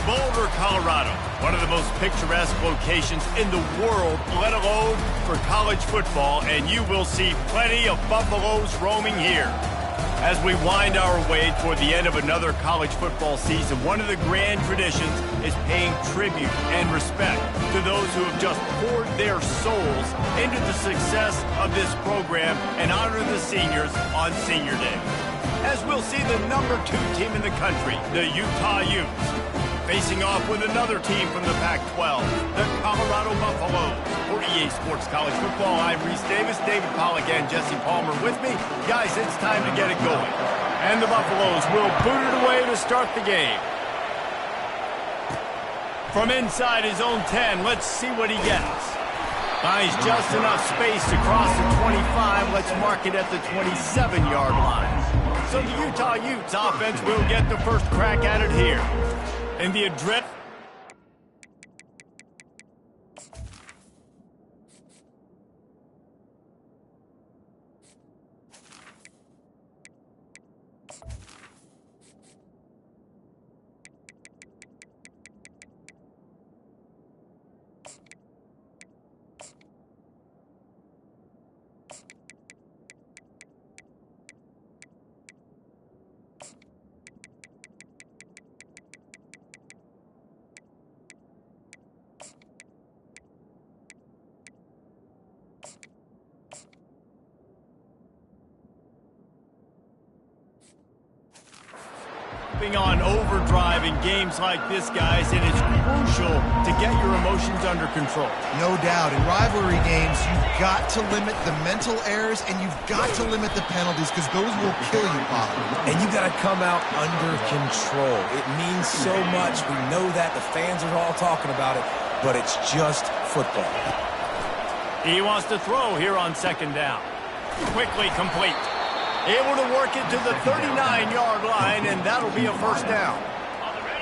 Boulder, Colorado, one of the most picturesque locations in the world, let alone for college football, and you will see plenty of Buffaloes roaming here. As we wind our way toward the end of another college football season, one of the grand traditions is paying tribute and respect to those who have just poured their souls into the success of this program and honor the seniors on Senior Day. As we'll see the #2 team in the country, the Utah Utes, facing off with another team from the Pac-12, the Colorado Buffaloes. For EA Sports College Football, I'm Reese Davis, David Pollack, and Jesse Palmer with me. Guys, it's time to get it going. And the Buffaloes will boot it away to start the game. From inside his own 10, let's see what he gets. Finds just enough space to cross the 25. Let's mark it at the 27-yard line. So the Utah Utes offense will get the first crack at it here. In the adrenaline. On overdrive in games like this, guys, and it's crucial to get your emotions under control. No doubt. In rivalry games, you've got to limit the mental errors and you've got to limit the penalties because those will kill you, Bob. And you got to come out under control. It means so much. We know that. The fans are all talking about it, but it's just football. He wants to throw here on second down. Quickly complete. Able to work it to the 39-yard line, and that'll be a first down.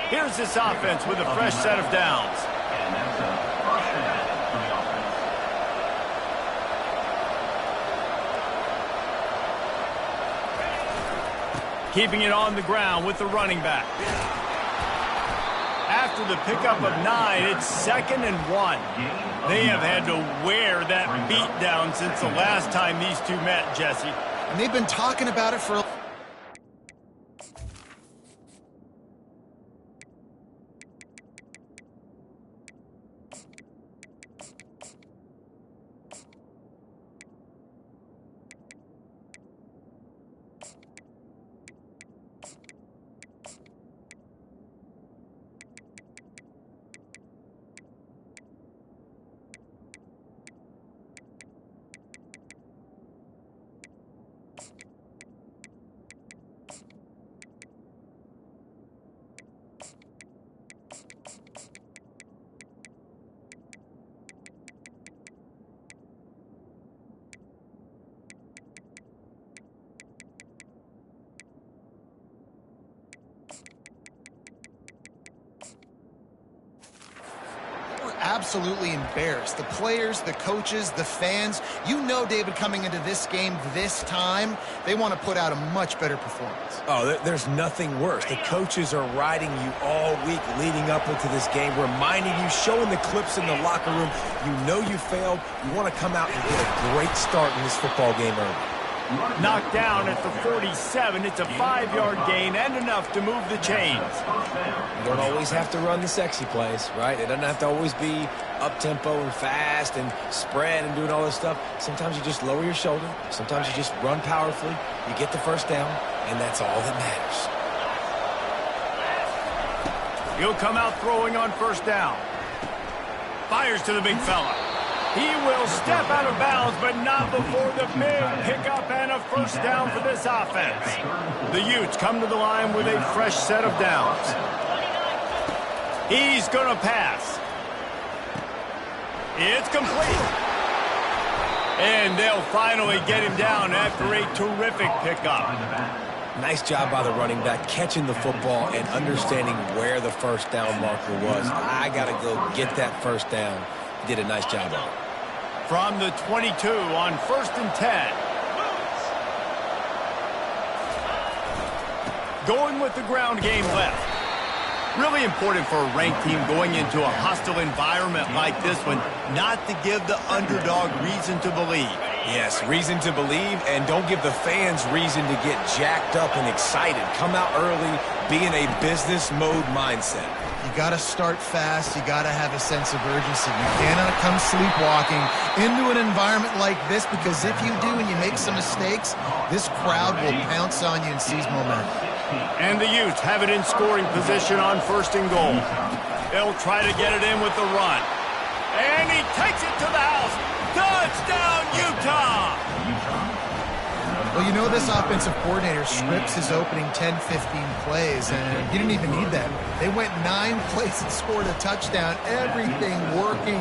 Here's this offense with a fresh set of downs. Keeping it on the ground with the running back. After the pickup of 9, it's 2nd and 1. They have had to wear that beat down since the last time these two met, Jesse. And they've been talking about it for a... Absolutely embarrassed. The players, the coaches, the fans. You know, David, coming into this game this time, they want to put out a much better performance. Oh, there's nothing worse. The coaches are riding you all week leading up into this game, reminding you, showing the clips in the locker room. You know you failed. You want to come out and get a great start in this football game early. Knocked down at the 47. It's a 5-yard gain and enough to move the chains. You don't always have to run the sexy plays, right? It doesn't have to always be up-tempo and fast and spread and doing all this stuff. Sometimes you just lower your shoulder. Sometimes you just run powerfully. You get the first down, and that's all that matters. He'll come out throwing on first down. Fires to the big fella. He will step out of bounds, but not before the big pickup and a first down for this offense. The Utes come to the line with a fresh set of downs. He's going to pass. It's complete. And they'll finally get him down after a terrific pickup. Nice job by the running back, catching the football and understanding where the first down marker was. I got to go get that first down. He did a nice job of it. From the 22 on 1st and 10. Going with the ground game left. Really important for a ranked team going into a hostile environment like this one, not to give the underdog reason to believe. Yes, reason to believe, and don't give the fans reason to get jacked up and excited. Come out early, be in a business mode mindset. You got to start fast. You got to have a sense of urgency. You cannot come sleepwalking into an environment like this, because if you do and you make some mistakes, this crowd will pounce on you and seize momentum. And the Utes have it in scoring position on 1st and goal. They'll try to get it in with the run. And he takes it to the house. Touchdown, Utah! Well, you know, this offensive coordinator scripts his opening 10, 15 plays, and he didn't even need that. They went 9 plays and scored a touchdown. Everything working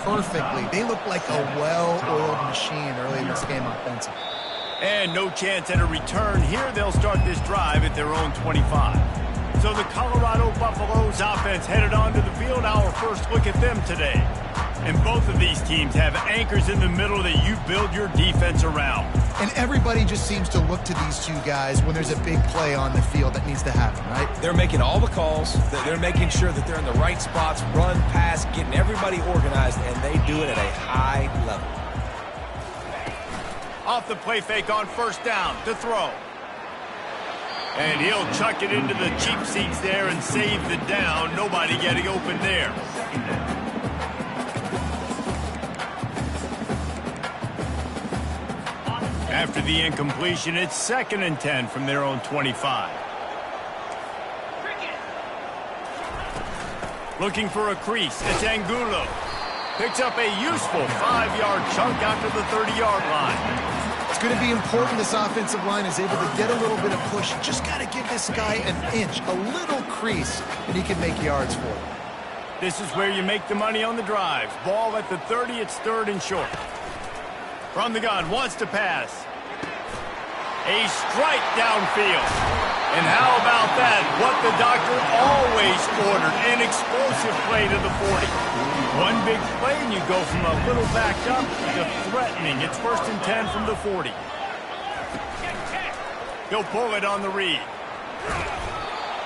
perfectly. They look like a well-oiled machine early in this game offensively. And no chance at a return. Here they'll start this drive at their own 25. So the Colorado Buffaloes offense headed onto the field. Our first look at them today. And both of these teams have anchors in the middle that you build your defense around. And everybody just seems to look to these two guys when there's a big play on the field that needs to happen, right? They're making all the calls. They're making sure that they're in the right spots, run, pass, getting everybody organized, and they do it at a high level. Off the play fake on 1st down to throw. And he'll chuck it into the cheap seats there and save the down. Nobody getting open there. After the incompletion, it's 2nd and 10 from their own 25. Looking for a crease. It's Angulo. Picks up a useful 5-yard chunk out to the 30-yard line. It's going to be important this offensive line is able to get a little bit of push. Just got to give this guy an inch, a little crease, and he can make yards for it. This is where you make the money on the drives. Ball at the 30, it's 3rd and short. From the gun, wants to pass. A strike downfield. And how about that? What the doctor always ordered, an explosive play to the 40. One big play and you go from a little backed up to threatening. It's 1st and 10 from the 40. He'll pull it on the read.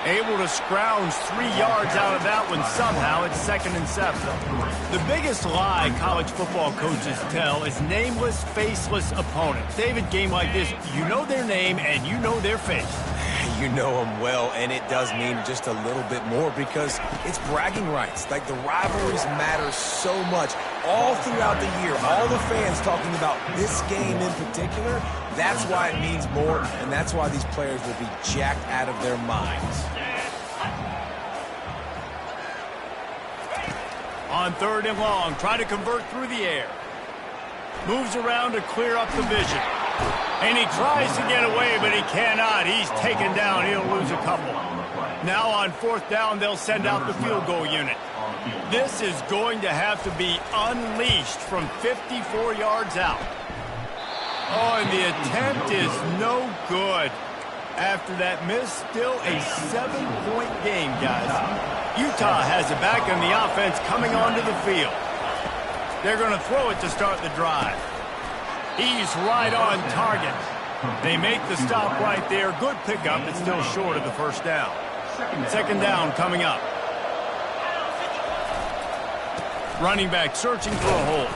Able to scrounge 3 yards out of that one somehow. It's 2nd and 7. The biggest lie college football coaches tell is nameless, faceless opponents. David, game like this, you know their name and you know their face. You know them well, and it does mean just a little bit more because it's bragging rights. Like, the rivalries matter so much all throughout the year. All the fans talking about this game in particular, that's why it means more, and that's why these players will be jacked out of their minds. On 3rd and long, try to convert through the air. Moves around to clear up the vision. And he tries to get away, but he cannot. He's taken down. He'll lose a couple. Now on 4th down, they'll send out the field goal unit. This is going to have to be unleashed from 54 yards out. Oh, and the attempt is no good. After that miss, still a 7-point game, guys. Utah has it back on the offense coming onto the field. They're going to throw it to start the drive. He's right on target. They make the stop right there. Good pickup. It's still short of the 1st down. 2nd down coming up. Running back searching for a hole.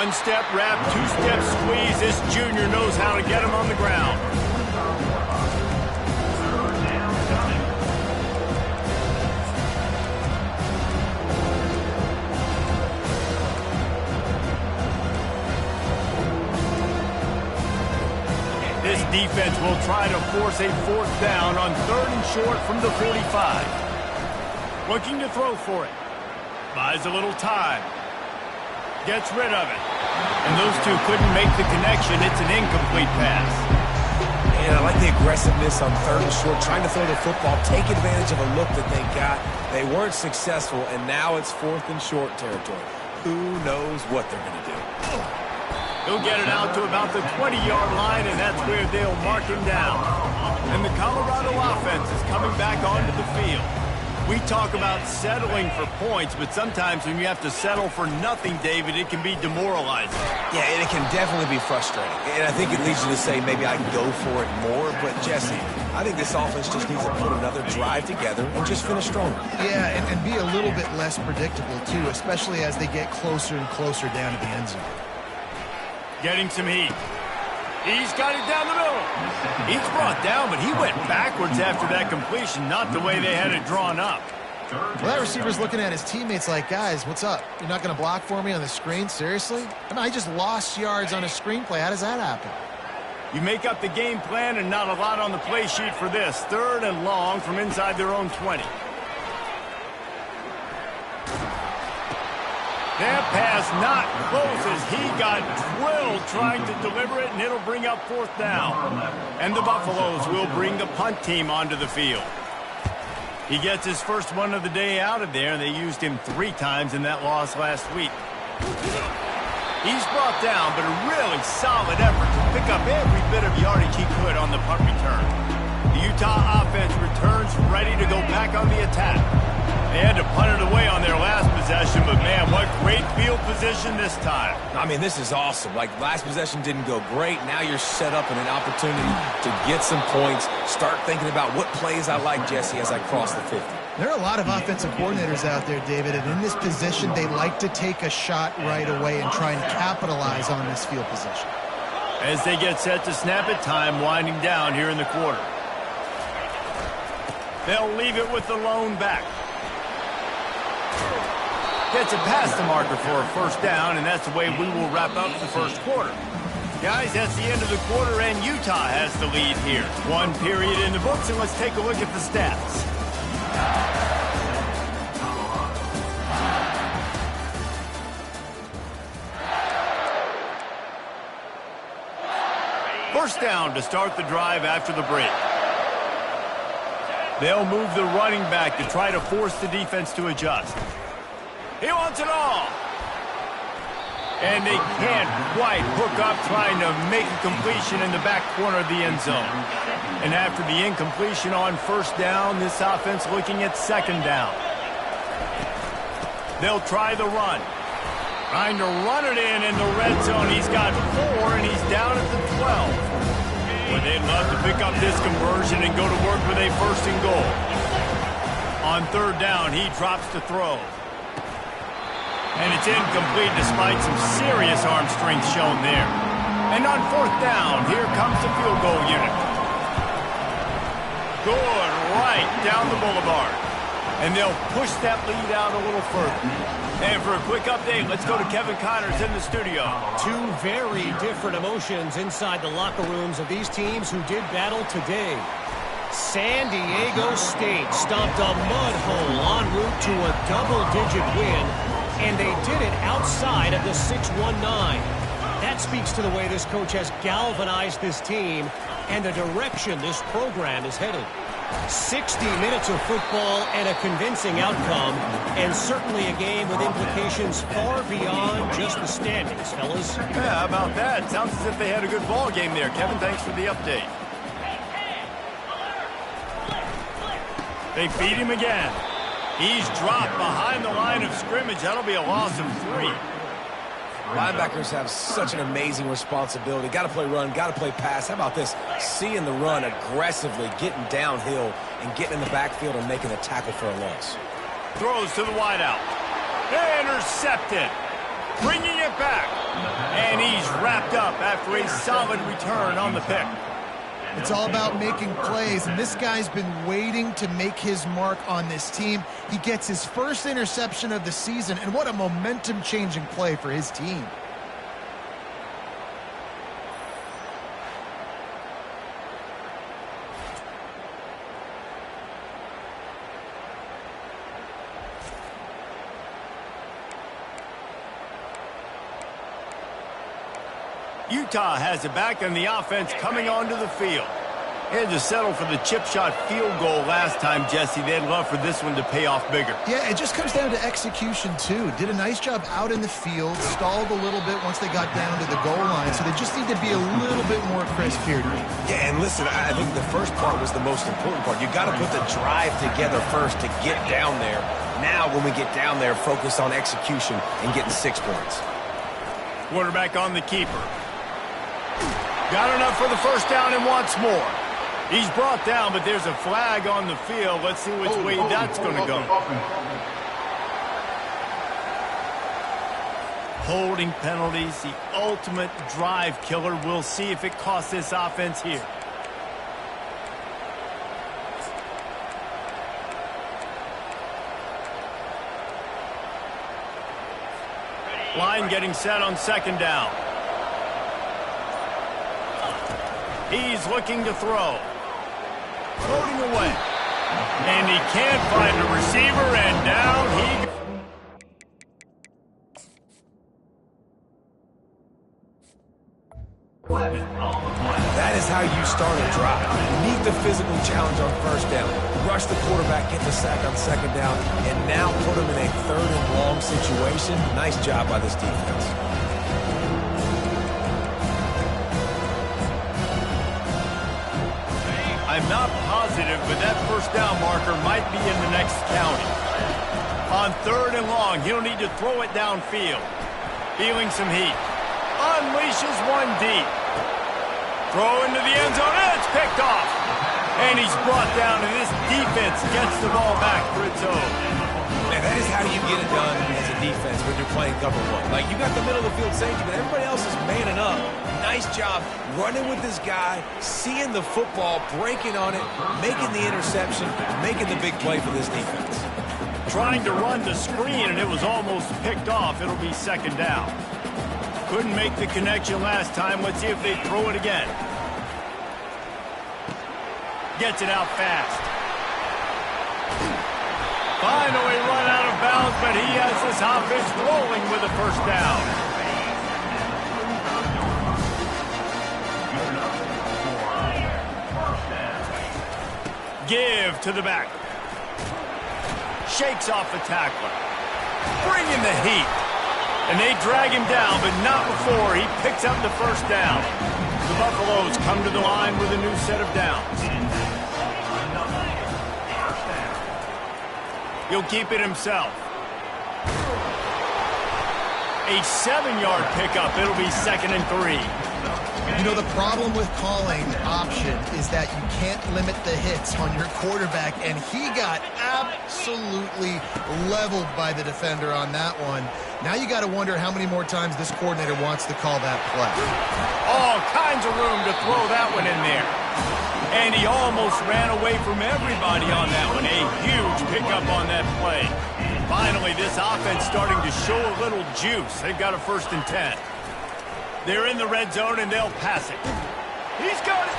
1-step wrap, 2-step squeeze. This junior knows how to get him on the ground. This defense will try to force a 4th down on 3rd and short from the 45. Looking to throw for it. Buys a little time. Gets rid of it. And those two couldn't make the connection. It's an incomplete pass. And I like the aggressiveness on 3rd and short, trying to throw the football, take advantage of a look that they got. They weren't successful, and now it's 4th and short territory. Who knows what they're going to do? He'll get it out to about the 20-yard line, and that's where they'll mark him down. And the Colorado offense is coming back onto the field. We talk about settling for points, but sometimes when you have to settle for nothing, David, it can be demoralizing. Yeah, and it can definitely be frustrating. And I think it leads you to say maybe I can go for it more. But, Jesse, I think this offense just needs to put another drive together and just finish stronger. Yeah, and be a little bit less predictable, too, especially as they get closer and closer down to the end zone. Getting some heat. He's got it down the middle. He's brought down, but he went backwards after that completion, not the way they had it drawn up. Well, that receiver's looking at his teammates like, guys, what's up? You're not going to block for me on the screen? Seriously? I mean, I just lost yards on a screenplay. How does that happen? You make up the game plan and not a lot on the play sheet for this. 3rd and long from inside their own 20. That pass not close as he got drilled trying to deliver it, and it'll bring up 4th down. And the Buffaloes will bring the punt team onto the field. He gets his first one of the day out of there, and they used him 3 times in that loss last week. He's brought down, but a really solid effort to pick up every bit of yardage he could on the punt return. The Utah offense returns ready to go back on the attack. They had to punt it away on their last possession, but man, what great field position this time. I mean, this is awesome. Like, last possession didn't go great. Now you're set up in an opportunity to get some points. Start thinking about what plays I like, Jesse, as I cross the 50. There are a lot of offensive coordinators out there, David, and in this position, they like to take a shot right away and try and capitalize on this field position. As they get set to snap it, time winding down here in the quarter. They'll leave it with the lone back. Gets it past the marker for a 1st down, and that's the way we will wrap up the 1st quarter. Guys, that's the end of the quarter, and Utah has the lead here. 1 period in the books, and let's take a look at the stats. First down to start the drive after the break. They'll move the running back to try to force the defense to adjust. He wants it all. And they can't quite hook up trying to make a completion in the back corner of the end zone. And after the incompletion on 1st down, this offense looking at 2nd down. They'll try the run. Trying to run it in the red zone. He's got 4, and he's down at the 12. But they'd love to pick up this conversion and go to work with a 1st and goal. On 3rd down, he drops to throw. And it's incomplete despite some serious arm strength shown there. And on 4th down, here comes the field goal unit. Good, right down the boulevard. And they'll push that lead out a little further. And for a quick update, let's go to Kevin Connors in the studio. 2 very different emotions inside the locker rooms of these teams who did battle today. San Diego State stomped a mud hole en route to a double-digit win, and they did it outside of the 6-1-9. That speaks to the way this coach has galvanized this team and the direction this program is headed. 60 minutes of football and a convincing outcome, and certainly a game with implications far beyond just the standings, fellas. Yeah, how about that? Sounds as if they had a good ball game there. Kevin, thanks for the update. They beat him again. He's dropped behind the line of scrimmage. That'll be a loss of 3. Linebackers have such an amazing responsibility. Got to play run, got to play pass. How about this? Seeing the run aggressively, getting downhill, and getting in the backfield and making a tackle for a loss. Throws to the wideout. Intercepted. Bringing it back. And he's wrapped up after a solid return on the pick. It's all about making plays, and this guy's been waiting to make his mark on this team. He gets his first interception of the season, and what a momentum-changing play for his team. Utah has it back, and the offense coming onto the field. And to settle for the chip shot field goal last time, Jesse, they'd love for this one to pay off bigger. Yeah, it just comes down to execution, too. Did a nice job out in the field, stalled a little bit once they got down to the goal line, so they just need to be a little bit more crisp here. Yeah, and listen, I think the first part was the most important part. You got to put the drive together first to get down there. Now, when we get down there, focus on execution and getting 6 points. Quarterback on the keeper. Got enough for the first down and wants more. He's brought down, but there's a flag on the field. Let's see which way that's going to go. Holding penalties, the ultimate drive killer. We'll see if it costs this offense here. Line getting set on second down. He's looking to throw. Floating away. And he can't find a receiver, and down he goes. That is how you start a drive. Meet the physical challenge on first down. Rush the quarterback, get the sack on second down, and now put him in a third and long situation. Nice job by this defense. I'm not positive, but that first down marker might be in the next county. On third and long, he'll need to throw it downfield. Feeling some heat. Unleashes one deep. Throw into the end zone, and it's picked off. And he's brought down, and this defense gets the ball back for its own. Man, that is how you get it done as a defense when you're playing cover one. Like, you got the middle of the field safety, but everybody else is manning up. Nice job running with this guy, seeing the football, breaking on it, making the interception, making the big play for this defense. Trying to run the screen, and it was almost picked off. It'll be second down. Couldn't make the connection last time. Let's see if they throw it again. Gets it out fast. Finally run out of bounds, but he has this offense rolling with a first down. Give to the back. Shakes off the tackler. Bringing the heat. And they drag him down, but not before he picks up the first down. The Buffaloes come to the line with a new set of downs. He'll keep it himself. A 7-yard pickup. It'll be 2nd and 3. You know, the problem with calling option is that you can't limit the hits on your quarterback, and he got absolutely leveled by the defender on that one. Now you got to wonder how many more times this coordinator wants to call that play. All kinds of room to throw that one in there. And he almost ran away from everybody on that one. A huge pickup on that play. Finally, this offense starting to show a little juice. They've got a 1st and 10. They're in the red zone, and they'll pass it. He's got it.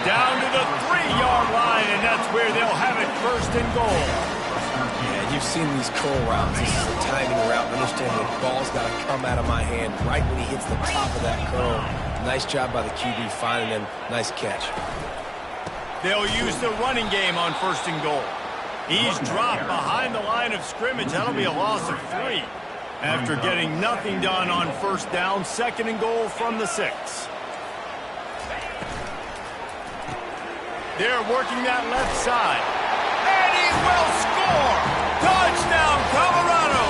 Down to the 3-yard line, and that's where they'll have it 1st and goal. Yeah, you've seen these curl routes. This is a timing route. Understand the ball's got to come out of my hand right when he hits the top of that curl. Nice job by the QB finding him. Nice catch. They'll use the running game on 1st and goal. He's dropped behind the line of scrimmage. That'll be a loss of 3. After getting nothing done on 1st down, 2nd and goal from the 6. They're working that left side. And he will score! Touchdown, Colorado!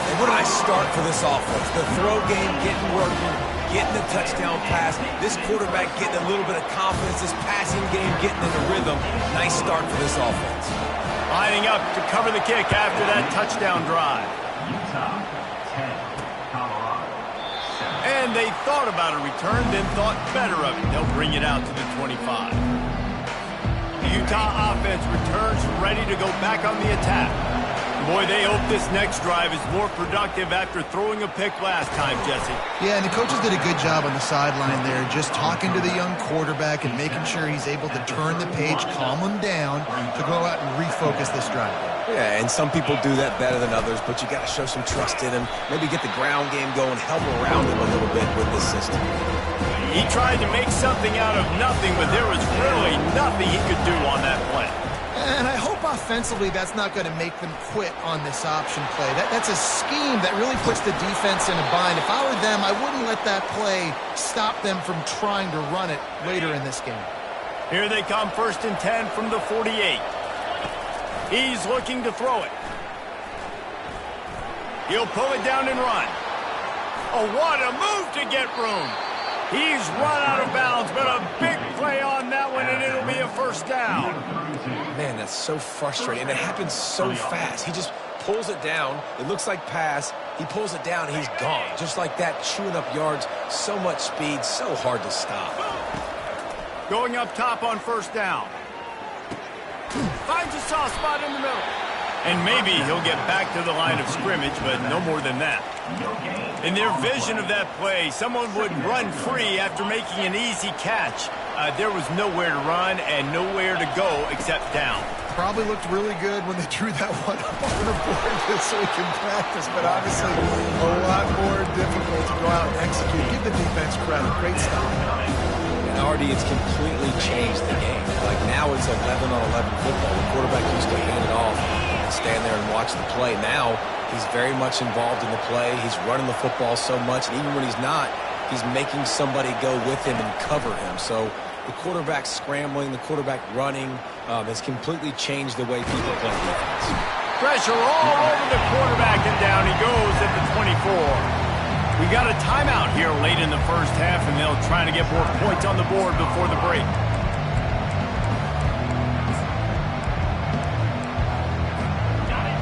And what did I start for this offense? The throw game getting working, getting the touchdown pass. This quarterback getting a little bit of confidence. This passing game getting in the rhythm. Nice start for this offense. Lining up to cover the kick after that touchdown drive. And they thought about a return, then thought better of it. They'll bring it out to the 25. The Utah offense returns ready to go back on the attack. Boy, they hope this next drive is more productive after throwing a pick last time, Jesse. Yeah, and the coaches did a good job on the sideline there, just talking to the young quarterback and making sure he's able to turn the page, calm him down to go out and refocus this drive. Yeah, and some people do that better than others, but you got to show some trust in him. Maybe get the ground game going, help around him a little bit with this system. He tried to make something out of nothing, but there was really nothing he could do on that play. And I hope offensively that's not going to make them quit on this option play. That's a scheme that really puts the defense in a bind. If I were them, I wouldn't let that play stop them from trying to run it later in this game. Here they come, 1st and 10 from the 48. He's looking to throw it. He'll pull it down and run. Oh, what a move to get room. He's run out of bounds, but a big play on that one, and it'll be a 1st down. Man, that's so frustrating. And it happens so fast. He just pulls it down. It looks like pass. He pulls it down, and he's gone. Just like that, chewing up yards. So much speed, so hard to stop. Going up top on 1st down. Finds a soft spot in the middle. And maybe he'll get back to the line of scrimmage, but no more than that. In their vision of that play, someone would run free after making an easy catch. There was nowhere to run and nowhere to go except down. Probably looked really good when they drew that one up on the board just so he can practice, but obviously a lot more difficult to go out and execute. Give the defense credit. Great stop. And Artie, it's completely changed the game. Like now it's 11-on-11 football. The quarterback used to hand it off and stand there and watch the play. Now he's very much involved in the play. He's running the football so much, and even when he's not, he's making somebody go with him and cover him. So the quarterback scrambling, the quarterback running has completely changed the way people play defense. Pressure all over the quarterback, and down he goes at the 24. We got a timeout here late in the 1st half, and they'll try to get more points on the board before the break.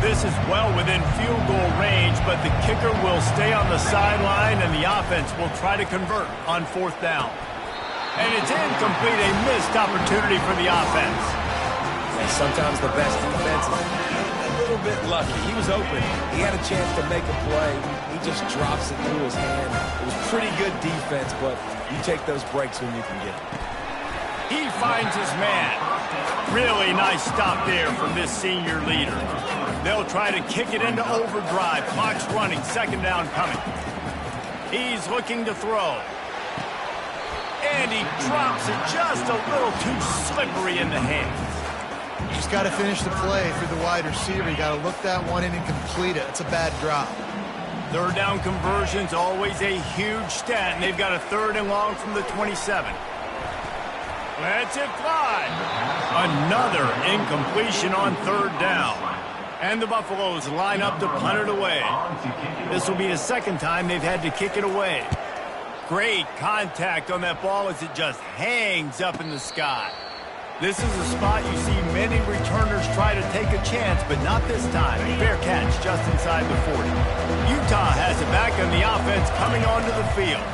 This is well within field goal range, but the kicker will stay on the sideline, and the offense will try to convert on 4th down. And it's incomplete, a missed opportunity for the offense. And sometimes the best defense is a little bit lucky. He was open. He had a chance to make a play. He just drops it through his hand. It was pretty good defense, but you take those breaks when you can get them. He finds his man. Really nice stop there from this senior leader. They'll try to kick it into overdrive. Clock's running. 2nd down coming. He's looking to throw. And he drops it just a little too slippery in the hands. Just got to finish the play for the wide receiver. You got to look that one in and complete it. It's a bad drop. 3rd down conversion's always a huge stat, and they've got a 3rd and long from the 27. Let's it fly. Another incompletion on 3rd down. And the Buffaloes line up to punt it away. This will be the 2nd time they've had to kick it away. Great contact on that ball as it just hangs up in the sky. This is a spot you see many returners try to take a chance, but not this time. Fair catch just inside the 40. Utah has it back on the offense coming onto the field.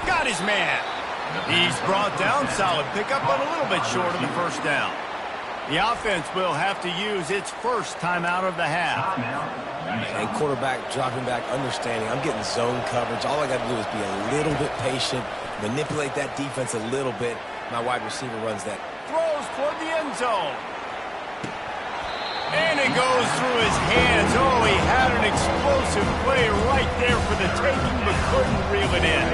Got his man. He's brought down. Solid pickup, but a little bit short of the 1st down. The offense will have to use its 1st timeout of the half. And quarterback dropping back, understanding I'm getting zone coverage. All I got to do is be a little bit patient, manipulate that defense a little bit. My wide receiver runs that. Throws toward the end zone. And it goes through his hands. Oh, he had an explosive play right there for the taking, but couldn't reel it in.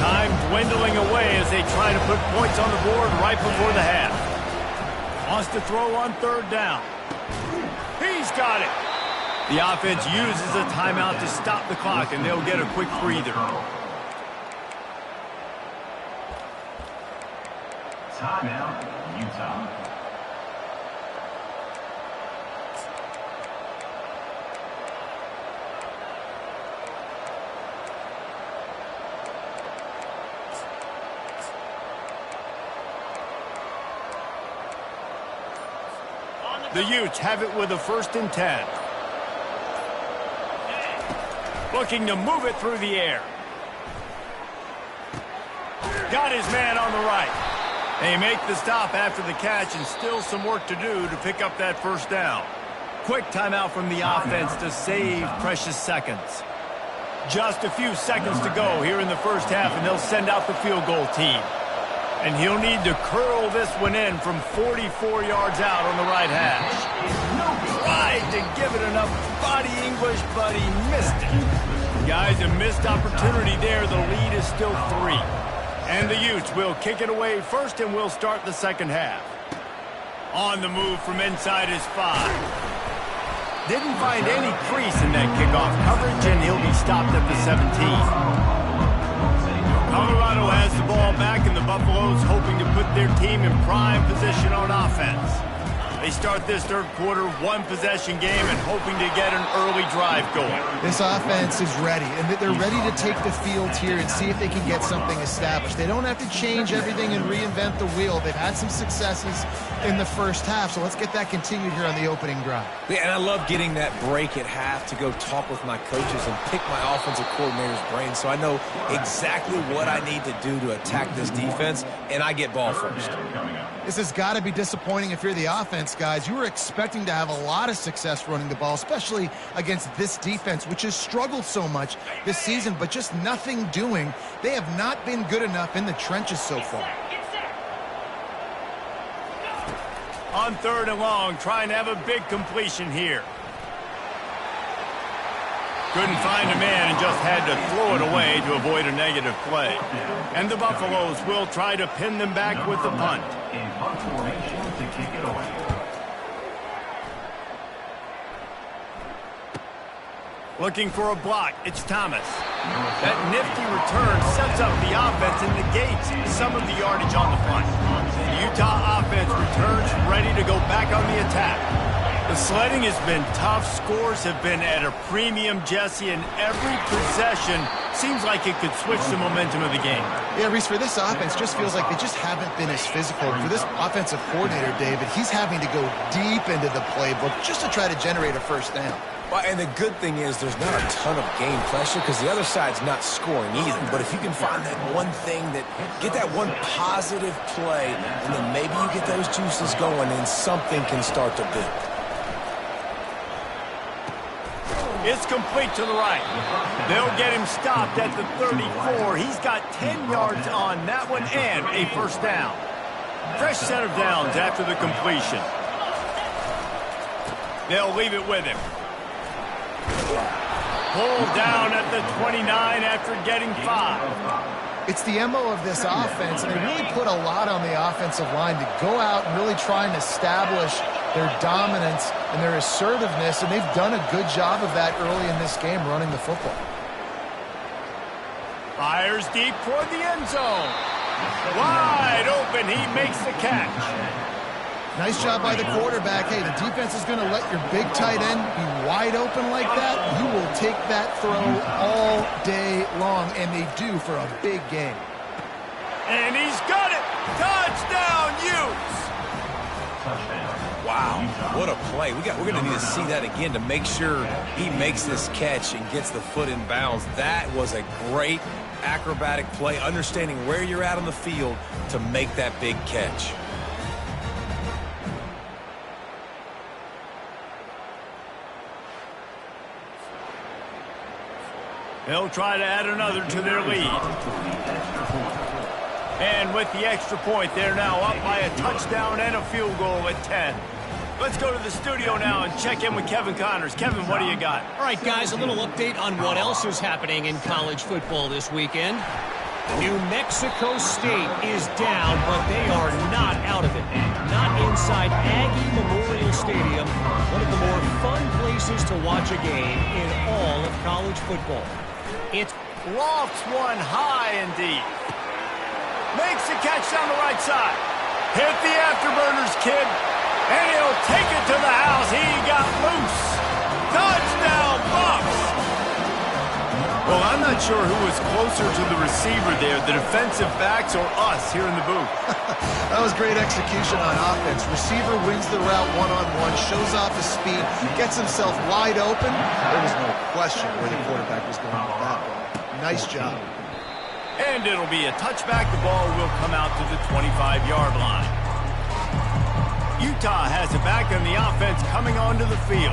Time dwindling away as they try to put points on the board right before the half. Wants to throw on 3rd down. He's got it. The offense uses a timeout to stop the clock, and they'll get a quick breather. Timeout, Utah. The Utes have it with a 1st and 10. Looking to move it through the air. Got his man on the right. They make the stop after the catch, and still some work to do to pick up that first down. Quick timeout from the offense to save precious seconds. Just a few seconds to go here in the first half, and they'll send out the field goal team. And he'll need to curl this one in from 44 yards out on the right hash. Tried to give it enough body English, but he missed it. Guys, a missed opportunity there. The lead is still 3. And the Utes will kick it away first, and we'll start the second half. On the move from inside his 5. Didn't find any crease in that kickoff coverage, and he'll be stopped at the 17. Colorado has the ball back, and the Buffaloes hoping to put their team in prime position on offense. They start this third quarter one-possession game and hoping to get an early drive going. This offense is ready, and they're ready to take the field here and see if they can get something established. They don't have to change everything and reinvent the wheel. They've had some successes in the first half, so let's get that continued here on the opening drive. Yeah, and I love getting that break at half to go talk with my coaches and pick my offensive coordinator's brain so I know exactly what I need to do to attack this defense, and I get ball first. This has got to be disappointing if you're the offense, guys. You were expecting to have a lot of success running the ball, especially against this defense, which has struggled so much this season, but just nothing doing. They have not been good enough in the trenches so far. On 3rd and long, trying to have a big completion here. Couldn't find a man and just had to throw it away to avoid a negative play. And the Buffaloes will try to pin them back with the punt. In punt formation to kick it away. Looking for a block, it's Thomas. That nifty return sets up the offense and negates some of the yardage on the punt. The Utah offense returns ready to go back on the attack. The sledding has been tough. Scores have been at a premium, Jesse, and every possession seems like it could switch the momentum of the game. Yeah, Reese, for this offense, just feels like they just haven't been as physical. For this offensive coordinator, David, he's having to go deep into the playbook just to try to generate a first down. Well, and the good thing is there's not a ton of game pressure because the other side's not scoring either. But if you can find that one thing, get that one positive play, and then maybe you get those juices going and something can start to build. It's complete to the right. They'll get him stopped at the 34. He's got 10 yards on that one and a first down. Fresh set of downs after the completion. They'll leave it with him. Pulled down at the 29 after getting 5. It's the MO of this offense, and they really put a lot on the offensive line to go out and really try and establish their dominance and their assertiveness, and they've done a good job of that early in this game running the football. Fires deep toward the end zone. Wide open, he makes the catch. Nice job by the quarterback. Hey, the defense is going to let your big tight end be wide open like that. You will take that throw all day long, and they do for a big game. And he's got it. Touchdown, Utes. Wow, what a play. We're going to need to see that again to make sure he makes this catch and gets the foot in bounds. That was a great acrobatic play, understanding where you're at on the field to make that big catch. They'll try to add another to their lead. And with the extra point, they're now up by a touchdown and a field goal at 10. Let's go to the studio now and check in with Kevin Connors. Kevin, what do you got? All right, guys, a little update on what else is happening in college football this weekend. New Mexico State is down, but they are not out of it. Not inside Aggie Memorial Stadium, one of the more fun places to watch a game in all of college football. It's lofts one high and deep. Makes the catch down the right side. Hit the afterburners, kid. And he'll take it to the house. He got loose. Touchdown, Bucs. Well, I'm not sure who was closer to the receiver there, the defensive backs or us here in the booth. That was great execution on offense. Receiver wins the route one-on-one, shows off his speed, gets himself wide open. There was no question where the quarterback was going with that ball. Nice job. And it'll be a touchback. The ball will come out to the 25-yard line. Utah has it back in the offense coming onto the field.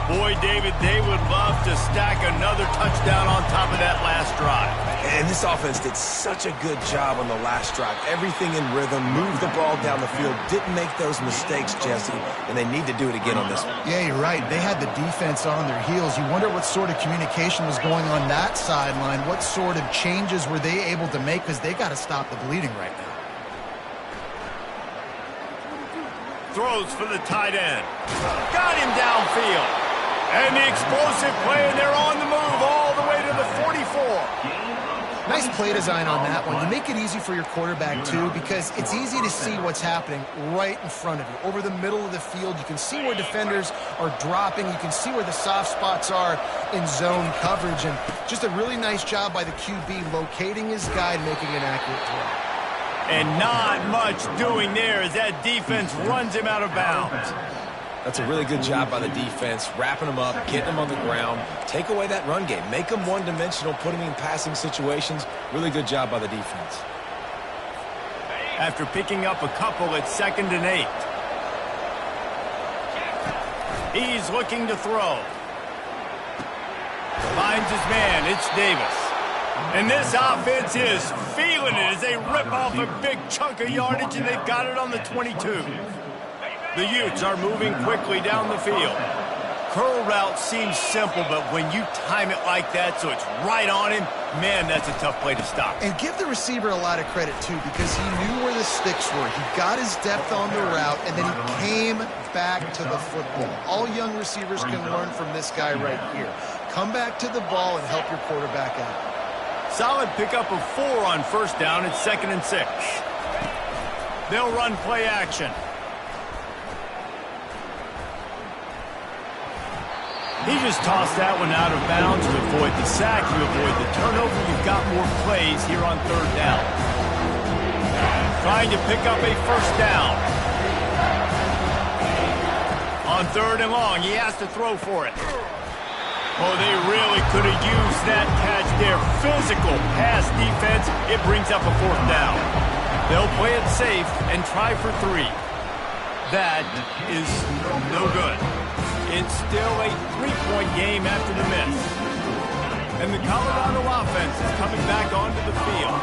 Boy, David, they would love to stack another touchdown on top of that last drive. And this offense did such a good job on the last drive. Everything in rhythm, moved the ball down the field, didn't make those mistakes, Jesse, and they need to do it again on this one. Yeah, you're right. They had the defense on their heels. You wonder what sort of communication was going on that sideline. What sort of changes were they able to make, because they got to stop the bleeding right now. Throws for the tight end. Got him downfield. And the explosive play, and they're on the move all the way to the 44. Nice play design on that one. You make it easy for your quarterback, too, because it's easy to see what's happening right in front of you. Over the middle of the field, you can see where defenders are dropping. You can see where the soft spots are in zone coverage. And just a really nice job by the QB locating his guy and making an accurate throw. And not much doing there as that defense runs him out of bounds. That's a really good job by the defense, wrapping them up, getting them on the ground. Take away that run game. Make them one-dimensional, put them in passing situations. Really good job by the defense. After picking up a couple at 2nd and 8. He's looking to throw. Finds his man. It's Davis. And this offense is feeling it as they rip off a big chunk of yardage, and they've got it on the 22. The Utes are moving quickly down the field. Curl route seems simple, but when you time it like that so it's right on him, man, that's a tough play to stop. And give the receiver a lot of credit, too, because he knew where the sticks were. He got his depth on the route, and then he came back to the football. All young receivers can learn from this guy right here. Come back to the ball and help your quarterback out. Solid pickup of 4 on 1st down at 2nd and 6. They'll run play action. He just tossed that one out of bounds to avoid the sack. You avoid the turnover. You've got more plays here on 3rd down. Trying to pick up a 1st down. On 3rd and long, he has to throw for it. Oh, they really could have used that catch there. Physical pass defense. It brings up a 4th down. They'll play it safe and try for 3. That is no good. It's still a 3-point game after the miss. And the Colorado offense is coming back onto the field.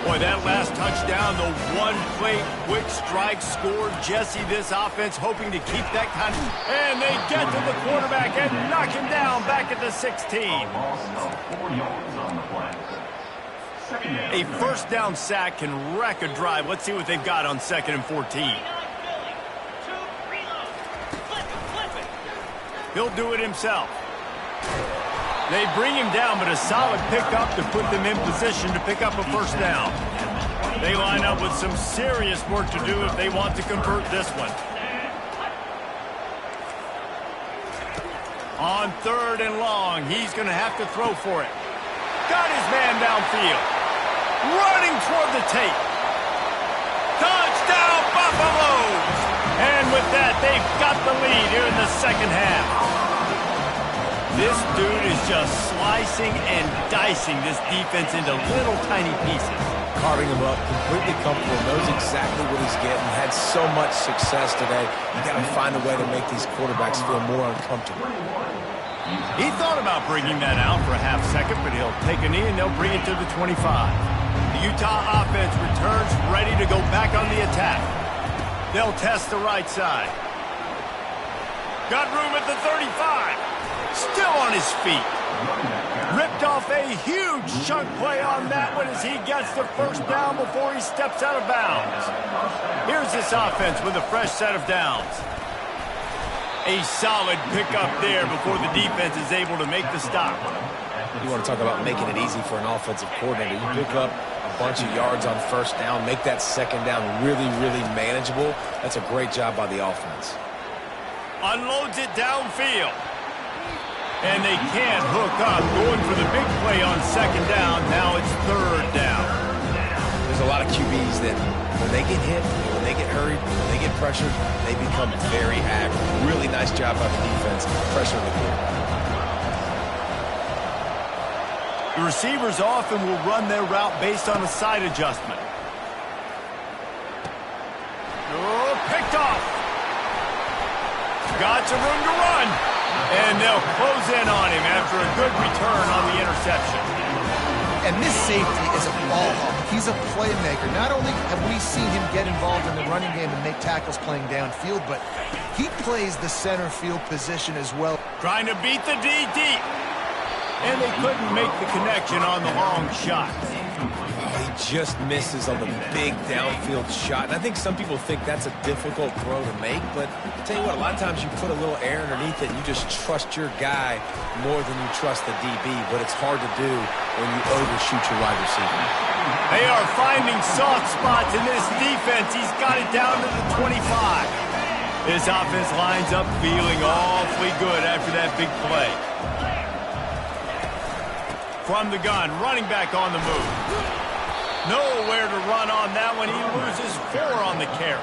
Boy, that last touchdown, the one-play quick strike score. Jesse, this offense hoping to keep that kind of... And they get to the quarterback and knock him down back at the 16. A 1st down sack can wreck a drive. Let's see what they've got on 2nd and 14. He'll do it himself. They bring him down, but a solid pickup to put them in position to pick up a 1st down. They line up with some serious work to do if they want to convert this one. On 3rd and long, he's going to have to throw for it. Got his man downfield. Running toward the tape. Touchdown, Buffaloes! And with that, they've got the lead here in the 2nd half. This dude is just slicing and dicing this defense into little tiny pieces. Carving him up, completely comfortable, knows exactly what he's getting, had so much success today. You got to find a way to make these quarterbacks feel more uncomfortable. He thought about bringing that out for a half second, but he'll take a knee and they'll bring it to the 25. The Utah offense returns ready to go back on the attack. They'll test the right side. Got room at the 35. Still on his feet. Ripped off a huge chunk play on that one as he gets the 1st down before he steps out of bounds. Here's this offense with a fresh set of downs. A solid pickup there before the defense is able to make the stop. You want to talk about making it easy for an offensive coordinator. You pick up a bunch of yards on 1st down, make that 2nd down really, really manageable. That's a great job by the offense. Unloads it downfield. And they can't hook up. Going for the big play on 2nd down. Now it's 3rd down. There's a lot of QBs that when they get hit, when they get hurried, when they get pressured, they become very average. Really nice job by the defense, pressuring the quarterback. The receivers often will run their route based on a side adjustment. Oh, picked off. Got some room to run. And they'll close in on him after a good return on the interception. And this safety is a ball hawk. He's a playmaker. Not only have we seen him get involved in the running game and make tackles playing downfield, but he plays the center field position as well. Trying to beat the D deep. And they couldn't make the connection on the long shot. Oh, he just misses on the big downfield shot. And I think some people think that's a difficult throw to make, but I'll tell you what, a lot of times you put a little air underneath it and you just trust your guy more than you trust the DB, but it's hard to do when you overshoot your wide receiver. They are finding soft spots in this defense. He's got it down to the 25. This offense lines up feeling awfully good after that big play. From the gun, running back on the move. Nowhere to run on that one. He loses 4 on the carry.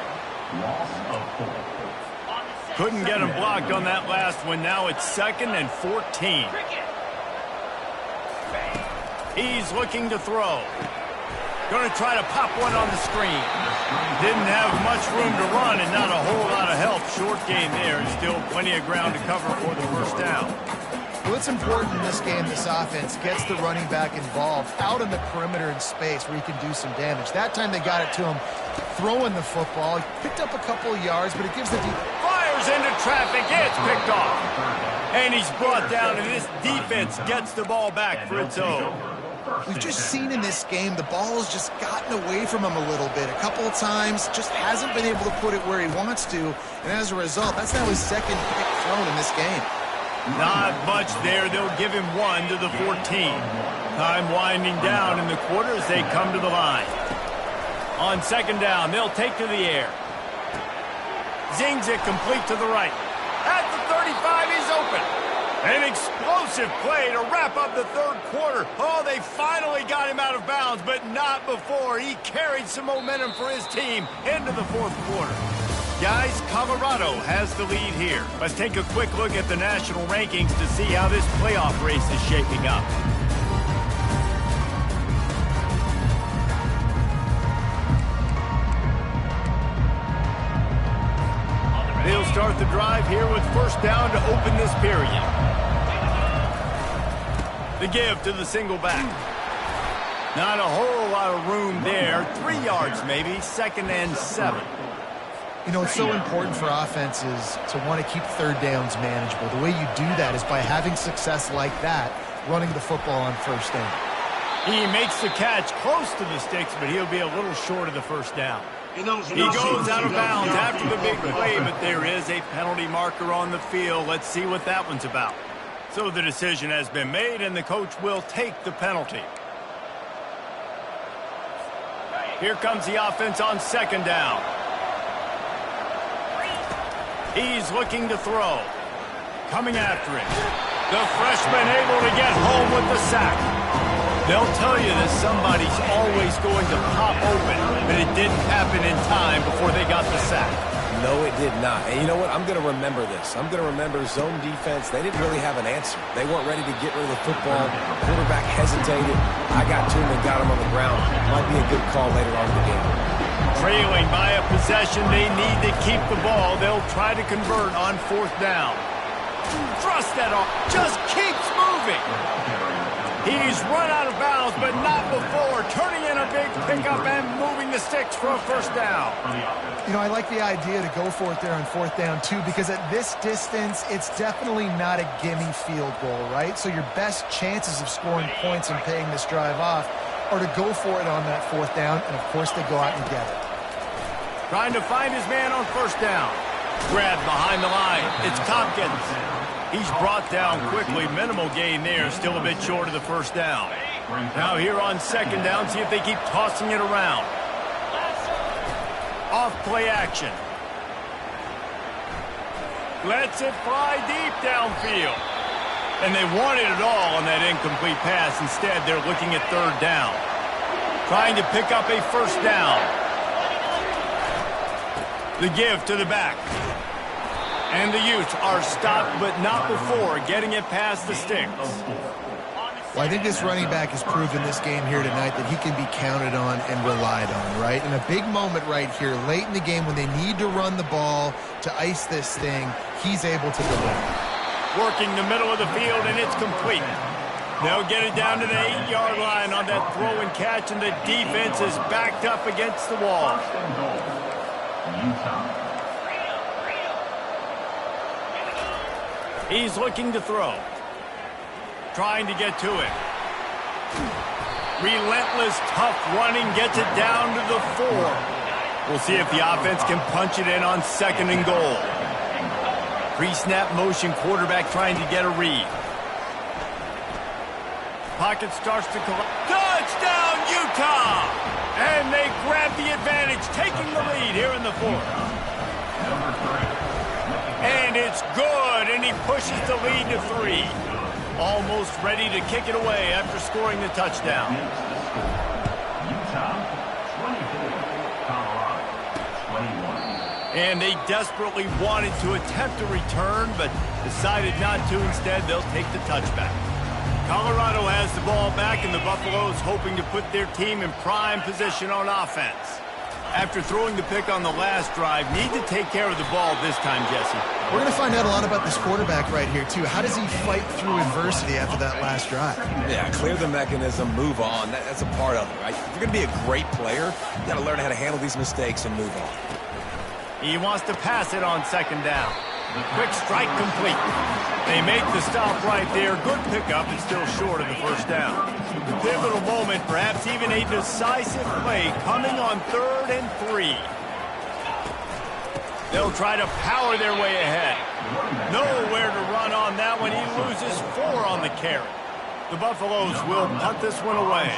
Couldn't get him blocked on that last one. Now it's 2nd and 14. He's looking to throw. Going to try to pop one on the screen. Didn't have much room to run and not a whole lot of help. Short gain there and still plenty of ground to cover for the first down. Well, it's important in this game this offense gets the running back involved out on the perimeter in space where he can do some damage. That time they got it to him throwing the football. He picked up a couple of yards, but it gives the fires into traffic. It's picked off. And he's brought down, and this defense gets the ball back for its own. We've just seen in this game the ball has just gotten away from him a little bit. A couple of times, just hasn't been able to put it where he wants to. And as a result, that's now his 2nd pick thrown in this game. Not much there. They'll give him 1 to the 14. Time winding down in the quarter as they come to the line. On 2nd down, they'll take to the air. Zings it complete to the right. At the 35, he's open. An explosive play to wrap up the 3rd quarter. Oh, they finally got him out of bounds, but not before. He carried some momentum for his team into the 4th quarter. Guys, Colorado has the lead here. Let's take a quick look at the national rankings to see how this playoff race is shaping up. They'll start the drive here with 1st down to open this period. The give to the single back. Not a whole lot of room there. 3 yards maybe, 2nd and 7. You know, it's so important for offenses to want to keep 3rd downs manageable. The way you do that is by having success like that, running the football on 1st down. He makes the catch close to the sticks, but he'll be a little short of the 1st down. He goes out of bounds after the big play, but there is a penalty marker on the field. Let's see what that one's about. So the decision has been made, and the coach will take the penalty. Here comes the offense on 2nd down. He's looking to throw. Coming after it. The freshman able to get home with the sack. They'll tell you that somebody's always going to pop open, but it didn't happen in time before they got the sack. No, it did not. And you know what? I'm going to remember this. I'm going to remember zone defense. They didn't really have an answer. They weren't ready to get rid of the football. Quarterback hesitated. I got to him and got him on the ground. Might be a good call later on in the game. Trailing by a possession, they need to keep the ball. They'll try to convert on 4th down. Thrust that off. Just keeps moving. He's run out of bounds, but not before. Turning in a big pickup and moving the sticks for a 1st down. You know, I like the idea to go for it there on 4th down, too, because at this distance, it's definitely not a gimme field goal, right? So your best chances of scoring points and paying this drive off are to go for it on that 4th down, and, of course, they go out and get it. Trying to find his man on 1st down. Grabbed behind the line. It's Tompkins. He's brought down quickly. Minimal gain there. Still a bit short of the 1st down. Now here on 2nd down, see if they keep tossing it around. Off play action. Lets it fly deep downfield. And they wanted it all on that incomplete pass. Instead, they're looking at 3rd down. Trying to pick up a 1st down. The give to the back. And the Utes are stopped, but not before getting it past the sticks. Well, I think this running back has proved in this game here tonight that he can be counted on and relied on, right? In a big moment right here, late in the game when they need to run the ball to ice this thing, he's able to deliver. Working the middle of the field, and it's complete. They'll get it down to the 8-yard line on that throw and catch, and the defense is backed up against the wall. He's looking to throw. Trying to get to it. Relentless, tough running, gets it down to the 4. We'll see if the offense can punch it in on 2nd and goal. Pre-snap motion, quarterback trying to get a read. Pocket starts to collapse. Touchdown, Utah! And they grab the advantage, taking the lead here in the 4th. And it's good, and he pushes the lead to 3. Almost ready to kick it away after scoring the touchdown. Utah, 24, Colorado, 21. And they desperately wanted to attempt a return, but decided not to. Instead, they'll take the touchback. Colorado has the ball back, and the Buffaloes hoping to put their team in prime position on offense. After throwing the pick on the last drive, need to take care of the ball this time, Jesse. We're going to find out a lot about this quarterback right here, too. How does he fight through adversity after that last drive? Yeah, clear the mechanism, move on. That's a part of it, right? If you're going to be a great player, you got to learn how to handle these mistakes and move on. He wants to pass it on 2nd down. Quick strike complete. They make the stop right there. Good pickup and still short of the 1st down. Pivotal moment, perhaps even a decisive play coming on 3rd and 3. They'll try to power their way ahead. Nowhere to run on that one. He loses 4 on the carry. The Buffaloes will punt this one away.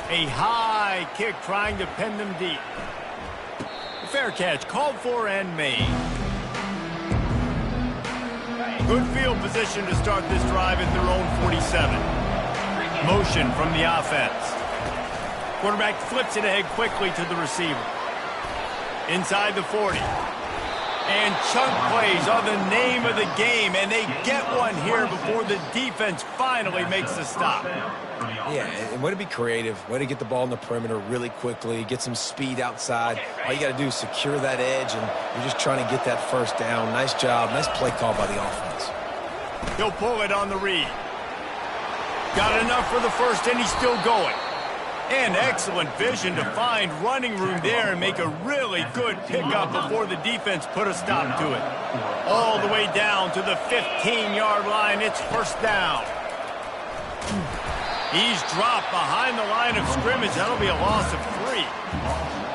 A high kick trying to pin them deep. Fair catch called for and made. Good field position to start this drive at their own 47. Motion from the offense. Quarterback flips it ahead quickly to the receiver. Inside the 40. And chunk plays are the name of the game, and they get one here before the defense finally makes the stop. Yeah, and way to be creative, way to get the ball in the perimeter really quickly, get some speed outside. All you got to do is secure that edge, and you're just trying to get that 1st down. Nice job, nice play call by the offense. He'll pull it on the read. Got enough for the 1st, and he's still going. And excellent vision to find running room there and make a really good pickup before the defense put a stop to it. All the way down to the 15-yard line. It's 1st down. He's dropped behind the line of scrimmage. That'll be a loss of 3.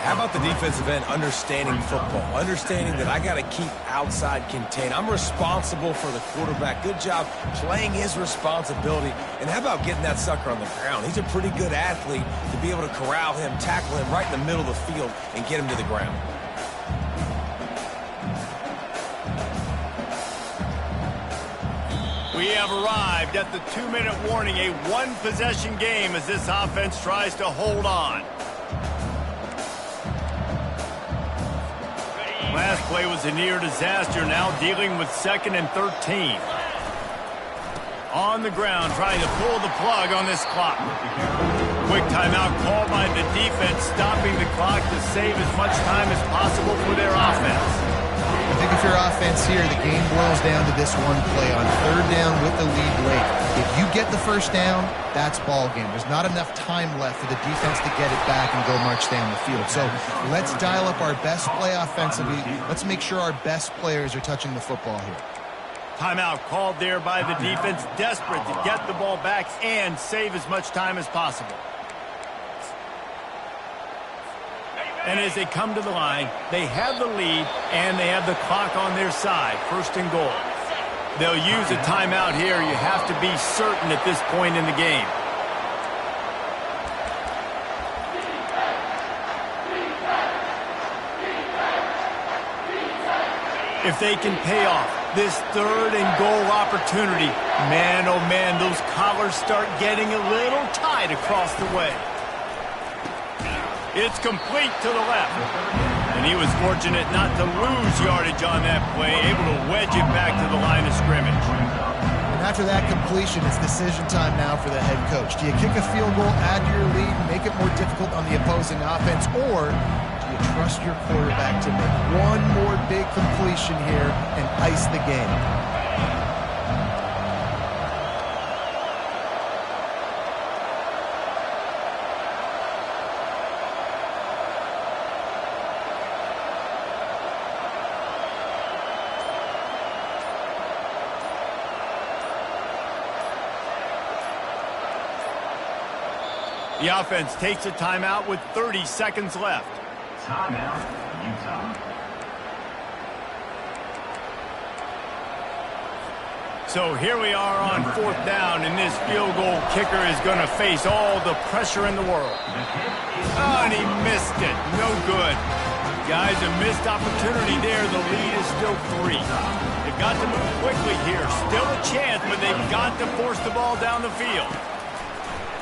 How about the defensive end understanding football, understanding that I got to keep outside contained. I'm responsible for the quarterback. Good job playing his responsibility. And how about getting that sucker on the ground? He's a pretty good athlete to be able to corral him, tackle him right in the middle of the field, and get him to the ground. We have arrived at the 2-minute warning, a 1-possession game as this offense tries to hold on. Last play was a near disaster, now dealing with 2nd and 13. On the ground, trying to pull the plug on this clock. Quick timeout called by the defense, stopping the clock to save as much time as possible for their offense. I think if your offense here, the game boils down to this one play on 3rd down with the lead late. If you get the 1st down, that's ball game. There's not enough time left for the defense to get it back and go march down the field. So let's dial up our best play offensively. Let's make sure our best players are touching the football here. Timeout called there by the defense, desperate to get the ball back and save as much time as possible. And as they come to the line, they have the lead and they have the clock on their side. 1st and goal. They'll use a timeout here. You have to be certain at this point in the game. If they can pay off this 3rd and goal opportunity, man, oh man, those collars start getting a little tight across the way. It's complete to the left. And he was fortunate not to lose yardage on that play, able to wedge it back to the line of scrimmage. And after that completion, it's decision time now for the head coach. Do you kick a field goal, add to your lead, make it more difficult on the opposing offense, or do you trust your quarterback to make one more big completion here and ice the game? The offense takes a timeout with 30 seconds left. Timeout, Utah. So here we are on 4th down, and this field goal kicker is going to face all the pressure in the world. Oh, and he missed it. No good. Guys, a missed opportunity there. The lead is still 3. They've got to move quickly here. Still a chance, but they've got to force the ball down the field.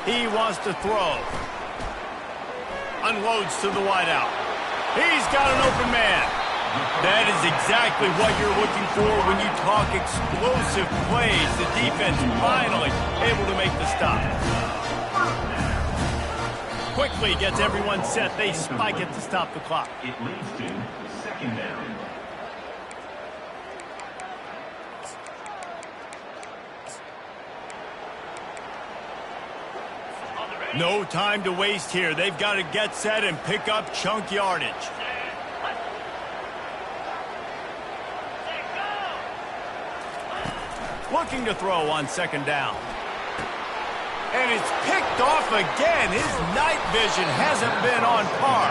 He wants to throw. Unloads to the wideout. He's got an open man. That is exactly what you're looking for when you talk explosive plays. The defense finally able to make the stop. Quickly gets everyone set. They spike it to stop the clock. It leads to 2nd down. No time to waste here. They've got to get set and pick up chunk yardage. Looking to throw on 2nd down. And it's picked off again. His night vision hasn't been on par.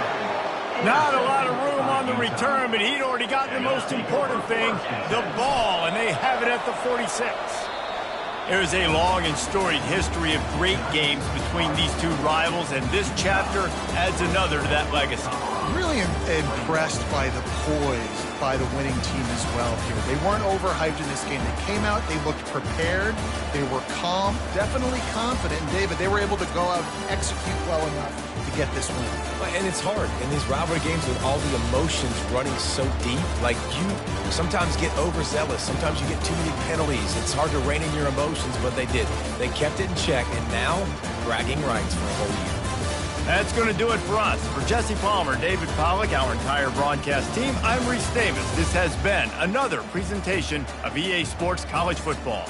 Not a lot of room on the return, but he'd already gotten the most important thing, the ball, and they have it at the 46. There's a long and storied history of great games between these two rivals, and this chapter adds another to that legacy. Really impressed by the poise by the winning team as well here. They weren't overhyped in this game. They came out, they looked prepared, they were calm, definitely confident, and David, they were able to go out and execute well enough to get this win. And it's hard in these rivalry games with all the emotions running so deep. Like, you sometimes get overzealous. Sometimes you get too many penalties. It's hard to rein in your emotions, but they did. They kept it in check, and now bragging rights for a whole year. That's going to do it for us. For Jesse Palmer, David Pollack, our entire broadcast team, I'm Reese Davis. This has been another presentation of EA Sports College Football.